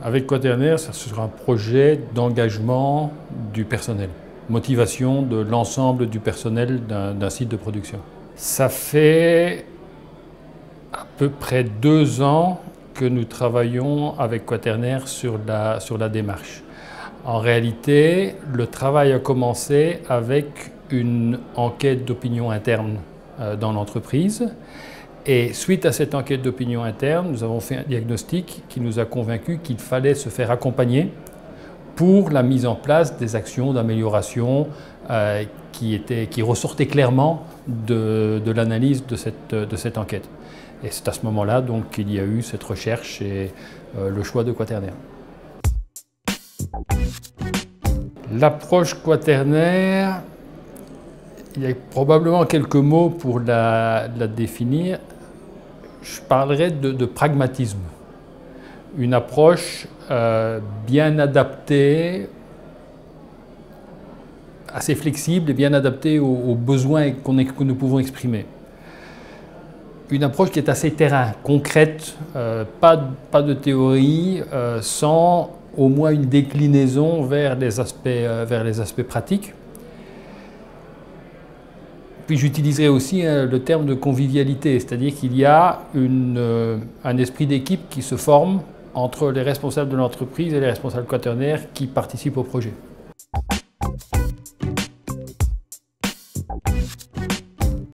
Avec Quaternaire, ça sera un projet d'engagement du personnel, motivation de l'ensemble du personnel d'un site de production. Ça fait à peu près 2 ans que nous travaillons avec Quaternaire sur la démarche. En réalité, le travail a commencé avec une enquête d'opinion interne dans l'entreprise. Et suite à cette enquête d'opinion interne, nous avons fait un diagnostic qui nous a convaincus qu'il fallait se faire accompagner pour la mise en place des actions d'amélioration qui ressortaient clairement de l'analyse de cette enquête. Et c'est à ce moment-là donc qu'il y a eu cette recherche et le choix de Quaternaire. L'approche Quaternaire, il y a probablement quelques mots pour la définir. Je parlerai de pragmatisme. Une approche bien adaptée, assez flexible et bien adaptée aux besoins que nous pouvons exprimer. Une approche qui est assez terrain, concrète, pas de théorie, sans au moins une déclinaison vers les aspects pratiques. Puis j'utiliserai aussi le terme de convivialité, c'est-à-dire qu'il y a un esprit d'équipe qui se forme entre les responsables de l'entreprise et les responsables Quaternaire qui participent au projet.